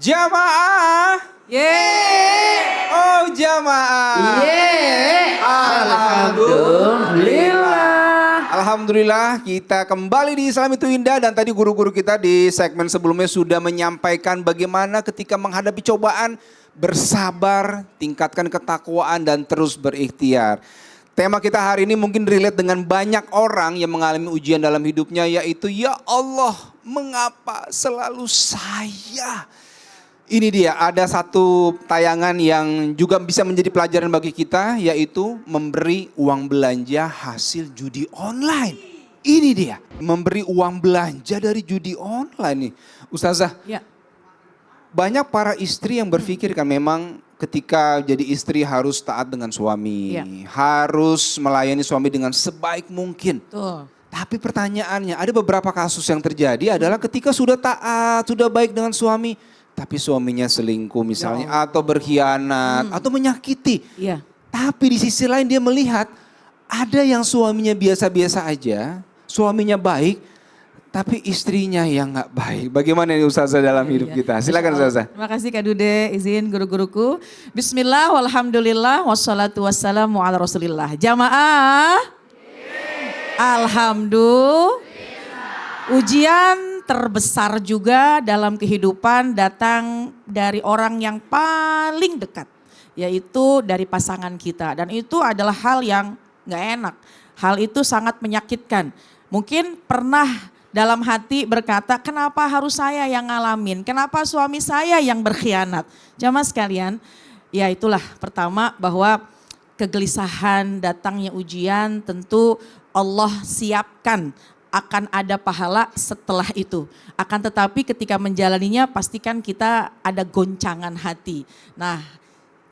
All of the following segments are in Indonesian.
Jamaah. Yeay. Oh jamaah. Yeay. Alhamdulillah. Alhamdulillah kita kembali di Islam itu Indah. Dan tadi guru-guru kita di segmen sebelumnya sudah menyampaikan bagaimana ketika menghadapi cobaan bersabar, tingkatkan ketakwaan dan terus berikhtiar. Tema kita hari ini mungkin relate dengan banyak orang yang mengalami ujian dalam hidupnya, yaitu ya Allah, mengapa selalu saya? Ini dia, ada satu tayangan yang juga bisa menjadi pelajaran bagi kita, yaitu memberi uang belanja hasil judi online. Ini dia, memberi uang belanja dari judi online nih. Ustazah, Ya. banyak para istri yang berpikir kan memang ketika jadi istri harus taat dengan suami. Ya. Harus melayani suami dengan sebaik mungkin. Tuh. Tapi pertanyaannya, ada beberapa kasus yang terjadi adalah ketika sudah taat, sudah baik dengan suami, tapi suaminya selingkuh misalnya, atau berkhianat, atau menyakiti. Iya. Tapi di sisi lain dia melihat ada yang suaminya biasa-biasa aja, suaminya baik, tapi istrinya yang gak baik. Bagaimana ini Ustazah dalam hidup kita? Silakan Ustazah. Terima kasih Kak Dude, izin guru-guruku. Bismillah, walhamdulillah, wassalatu wassalamu ala rasulillah. Jamaah. Alhamdulillah. Ujian terbesar juga dalam kehidupan datang dari orang yang paling dekat. Yaitu dari pasangan kita. Dan itu adalah hal yang gak enak. Hal itu sangat menyakitkan. Mungkin pernah dalam hati berkata, kenapa harus saya yang ngalamin? Kenapa suami saya yang berkhianat? Jamaah sekalian, ya itulah pertama bahwa kegelisahan datangnya ujian tentu Allah siapkan akan ada pahala setelah itu. Akan tetapi ketika menjalaninya pastikan kita ada goncangan hati. Nah,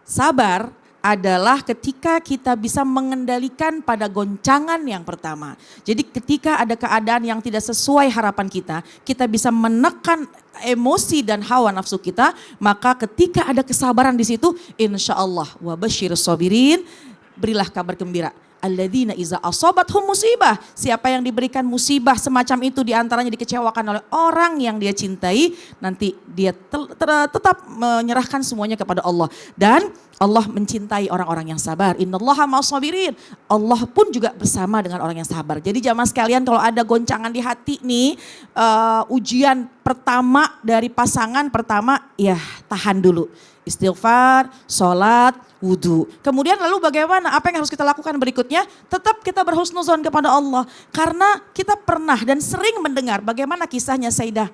sabar adalah ketika kita bisa mengendalikan pada goncangan yang pertama. Jadi ketika ada keadaan yang tidak sesuai harapan kita bisa menekan emosi dan hawa nafsu kita, maka ketika ada kesabaran di situ, insya Allah wa basyirus sabirin, berilah kabar gembira. Alladzina iza asobathum musibah. Siapa yang diberikan musibah semacam itu diantaranya dikecewakan oleh orang yang dia cintai, nanti dia tetap menyerahkan semuanya kepada Allah. Dan Allah mencintai orang-orang yang sabar. Innallaha ma'as-sabirin. Allah pun juga bersama dengan orang yang sabar. Jadi jamaah sekalian, kalau ada goncangan di hati nih, ujian pertama dari pasangan pertama, ya tahan dulu. Istighfar, sholat, wudhu. Kemudian lalu bagaimana? Apa yang harus kita lakukan berikutnya? Tetap kita berhusnuzon kepada Allah. Karena kita pernah dan sering mendengar bagaimana kisahnya Sayyidah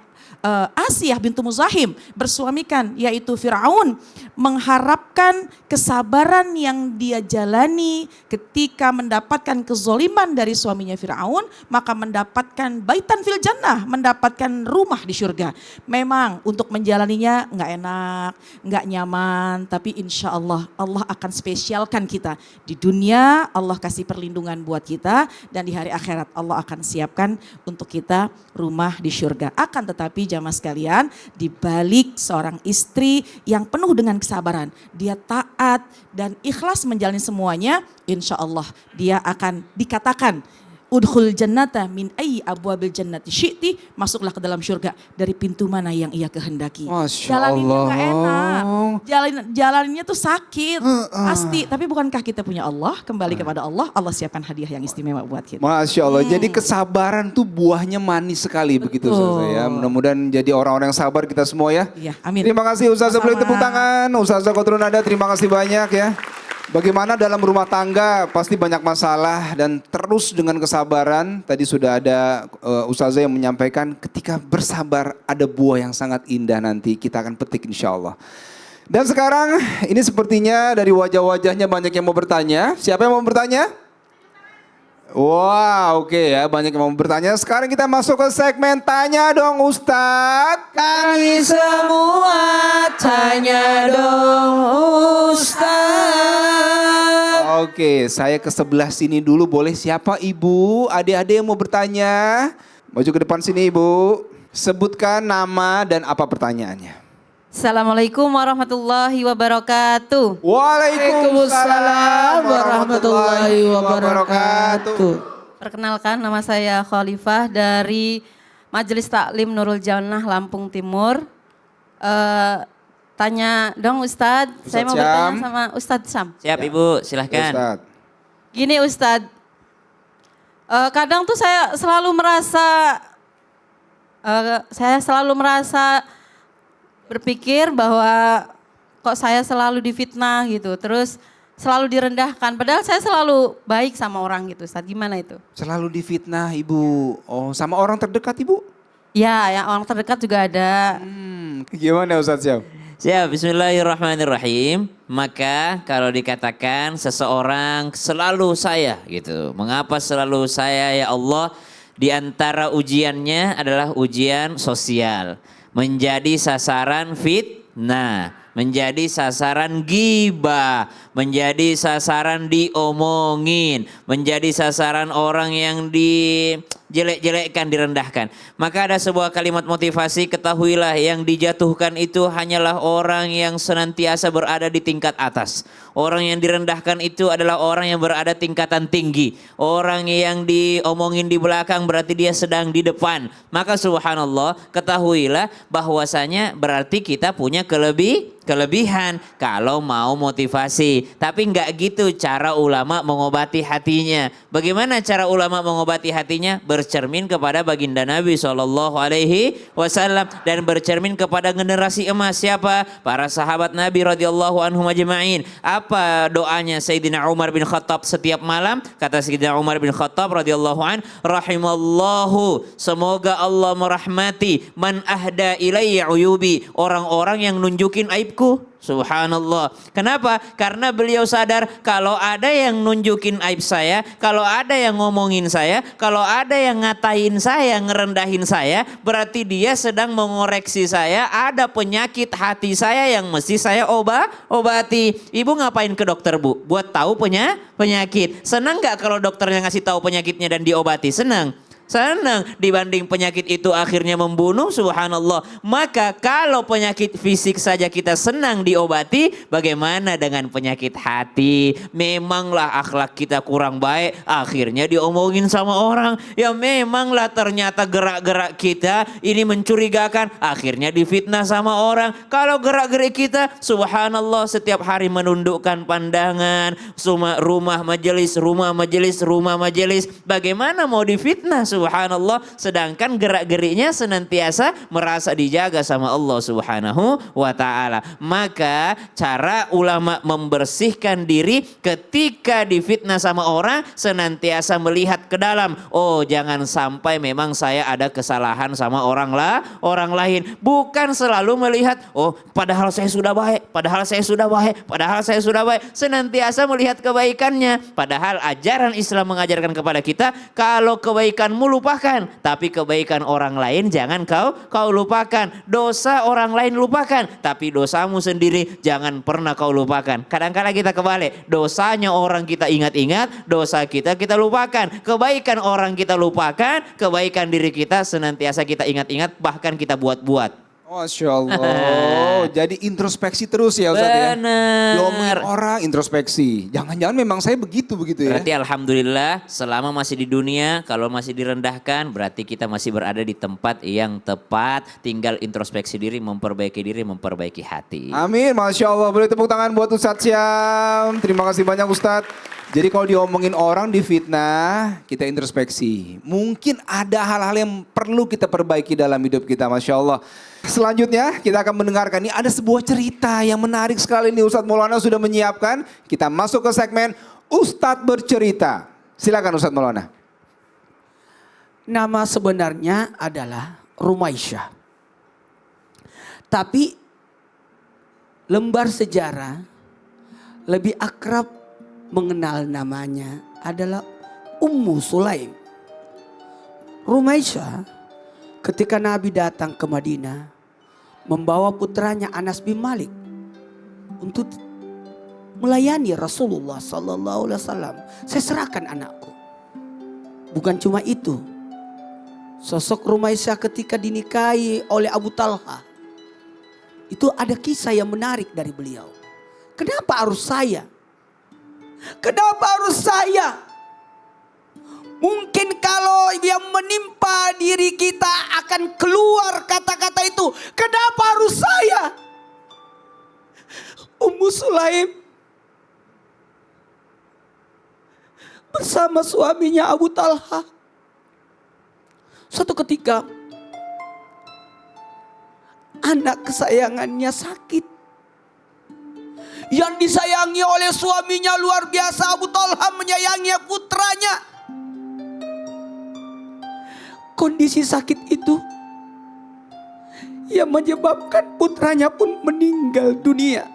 Asiyah bintu Muzahim bersuamikan, yaitu Fir'aun, mengharapkan kesabaran yang dia jalani ketika mendapatkan kezoliman dari suaminya Fir'aun, maka mendapatkan baitan fil jannah, mendapatkan rumah di surga. Memang untuk menjalaninya nggak enak, nggak nyaman, tapi insya Allah Allah akan spesialkan kita. Di dunia Allah kasih perlindungan buat kita, dan di hari akhirat Allah akan siapkan untuk kita rumah di surga. Akan tetapi jamaah sekalian, di balik seorang istri yang penuh dengan kesabaran, dia taat dan ikhlas menjalani semuanya, insya Allah dia akan dikatakan udkhul jannata min ayyi abwabil jannati syi'ti, masuklah ke dalam surga dari pintu mana yang ia kehendaki. Jalaninnya gak enak, jalaninnya tuh sakit, pasti. Tapi bukankah kita punya Allah, kembali kepada Allah, Allah siapkan hadiah yang istimewa buat kita. Masya Allah, jadi kesabaran tuh buahnya manis sekali. Begitu Ustazah ya. Mudah-mudahan jadi orang-orang yang sabar kita semua ya. Iya, amin. Terima kasih Ustazah, boleh tepuk tangan. Ustazah Qatrul Nada, terima kasih banyak ya. Bagaimana dalam rumah tangga pasti banyak masalah, dan terus dengan kesabaran. Tadi sudah ada Ustazah yang menyampaikan ketika bersabar ada buah yang sangat indah nanti kita akan petik insya Allah. Dan sekarang ini sepertinya dari wajah-wajahnya banyak yang mau bertanya. Siapa yang mau bertanya? Wah, oke ya, banyak yang mau bertanya. Sekarang kita masuk ke segmen Tanya Dong Ustadz. Kami semua tanya dong Ustaz. Oke, saya ke sebelah sini dulu, boleh? Siapa ibu? Adik-adik yang mau bertanya? Maju ke depan sini ibu. Sebutkan nama dan apa pertanyaannya. Assalamualaikum warahmatullahi wabarakatuh. Waalaikumsalam warahmatullahi wabarakatuh. Perkenalkan, nama saya Khalifah dari Majelis Taklim Nurul Jannah Lampung Timur. tanya dong Ustadz. Saya mau Syam. bertanya sama Ustadz Syam. Siap Ibu, silahkan. Ustadz. Gini Ustadz, kadang tuh saya selalu merasa berpikir bahwa kok saya selalu difitnah gitu, terus selalu direndahkan. Padahal saya selalu baik sama orang gitu Ustadz, gimana itu? Selalu difitnah Ibu. Oh, sama orang terdekat Ibu? Ya, yang orang terdekat juga ada. Gimana Ustadz Syam? Siap, bismillahirrahmanirrahim. Maka kalau dikatakan seseorang selalu saya gitu. Mengapa selalu saya ya Allah? Di antara ujiannya adalah ujian sosial. Menjadi sasaran fitnah. Menjadi sasaran ghibah, menjadi sasaran diomongin, menjadi sasaran orang yang dijelek-jelekkan, direndahkan. Maka ada sebuah kalimat motivasi, ketahuilah yang dijatuhkan itu hanyalah orang yang senantiasa berada di tingkat atas. Orang yang direndahkan itu adalah orang yang berada tingkatan tinggi. Orang yang diomongin di belakang berarti dia sedang di depan. Maka subhanallah, ketahuilah bahwasanya berarti kita punya kelebihan kalau mau motivasi. Tapi enggak gitu cara ulama mengobati hatinya. Bagaimana cara ulama mengobati hatinya? Bercermin kepada baginda Nabi SAW dan bercermin kepada generasi emas. Siapa? Para sahabat Nabi radhiyallahu anhum ajma'in. Apa doanya Sayyidina Umar bin Khattab setiap malam? Kata Sayyidina Umar bin Khattab radhiyallahu an, rahimallahu, semoga Allah merahmati man ahda ilayya uyubi, orang-orang yang nunjukin aibku. Subhanallah. Kenapa? Karena beliau sadar kalau ada yang nunjukin aib saya, kalau ada yang ngomongin saya, kalau ada yang ngatain saya, ngerendahin saya, berarti dia sedang mengoreksi saya, ada penyakit hati saya yang mesti saya obati. Ibu ngapain ke dokter Bu? Buat tahu penyakit. Senang gak kalau dokternya ngasih tahu penyakitnya dan diobati? Senang. Senang, dibanding penyakit itu akhirnya membunuh, subhanallah. Maka kalau penyakit fisik saja kita senang diobati, bagaimana dengan penyakit hati? Memanglah akhlak kita kurang baik, akhirnya diomongin sama orang. Ya memanglah ternyata gerak-gerak kita ini mencurigakan, akhirnya difitnah sama orang. Kalau gerak-gerik kita, subhanallah, setiap hari menundukkan pandangan, rumah majelis, bagaimana mau difitnah? Subhanallah, sedangkan gerak-geriknya senantiasa merasa dijaga sama Allah Subhanahu wa taala. Maka cara ulama membersihkan diri ketika difitnah sama orang, senantiasa melihat ke dalam. Oh, jangan sampai memang saya ada kesalahan sama orang lain. Bukan selalu melihat, oh padahal saya sudah baik, senantiasa melihat kebaikannya. Padahal ajaran Islam mengajarkan kepada kita, kalau kebaikanmu lupakan, tapi kebaikan orang lain jangan kau lupakan. Dosa orang lain lupakan, tapi dosamu sendiri jangan pernah kau lupakan. Kadang-kadang kita kebalik, dosanya orang kita ingat-ingat, dosa kita lupakan. Kebaikan orang kita lupakan, kebaikan diri kita senantiasa kita ingat-ingat, bahkan kita buat-buat. Masya Allah. Jadi introspeksi terus ya Ustaz ya. Benar. Diomongin orang introspeksi. Jangan-jangan memang saya begitu ya. Berarti alhamdulillah selama masih di dunia, kalau masih direndahkan berarti kita masih berada di tempat yang tepat. Tinggal introspeksi diri, memperbaiki hati. Amin. Masya Allah. Boleh tepuk tangan buat Ustadz Syam. Terima kasih banyak Ustadz. Jadi kalau diomongin orang difitnah, kita introspeksi. Mungkin ada hal-hal yang perlu kita perbaiki dalam hidup kita. Masya Allah. Selanjutnya kita akan mendengarkan, ini ada sebuah cerita yang menarik sekali nih, Ustadz Maulana sudah menyiapkan. Kita masuk ke segmen Ustadz Bercerita. Silakan Ustadz Maulana. Nama sebenarnya adalah Rumaisyah. Tapi lembar sejarah lebih akrab mengenal namanya adalah Ummu Sulaim. Rumaisyah ketika Nabi datang ke Madinah membawa putranya Anas bin Malik untuk melayani Rasulullah sallallahu alaihi wasallam. Saya serahkan anakku. Bukan cuma itu. Sosok Rumaisyah ketika dinikahi oleh Abu Talha, itu ada kisah yang menarik dari beliau. Kenapa harus saya? Kenapa harus saya? Mungkin kalau yang menimpa diri kita akan keluar kata-kata berkata itu, kenapa harus saya? Ummu Sulaim bersama suaminya Abu Talha. Suatu ketika anak kesayangannya sakit. Yang disayangi oleh suaminya luar biasa, Abu Talha menyayangi putranya. Kondisi sakit itu yang menyebabkan putranya pun meninggal dunia.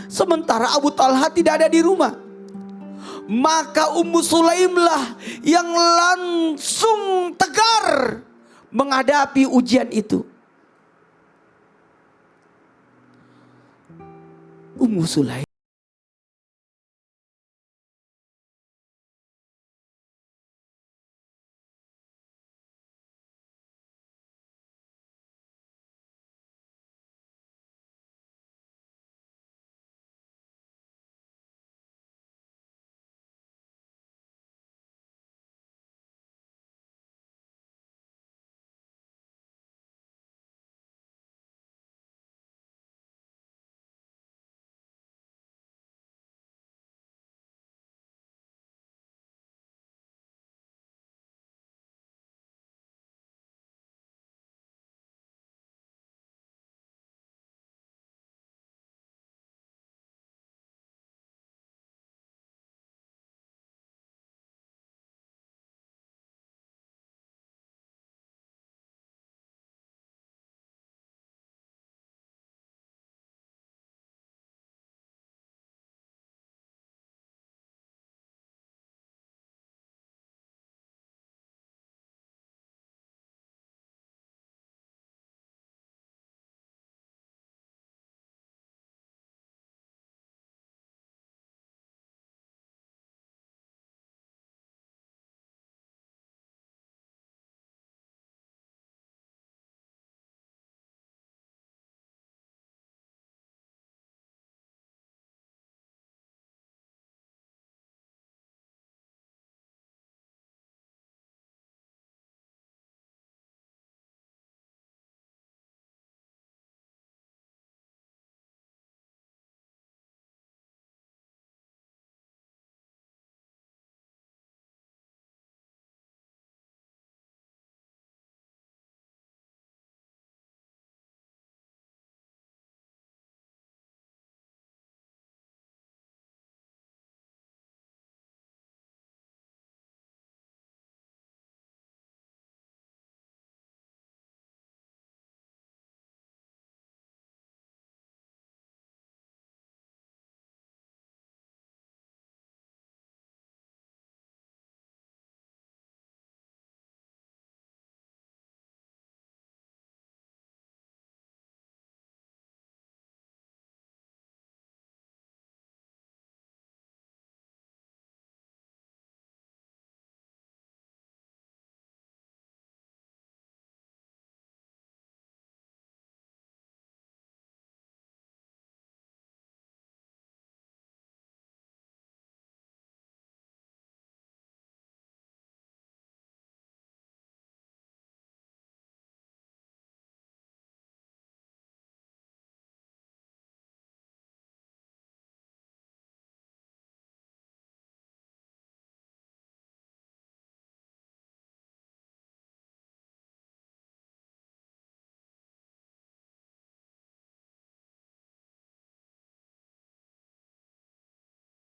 Sementara Abu Talha tidak ada di rumah. Maka Ummu Sulaimlah yang langsung tegar menghadapi ujian itu. Ummu Sulaim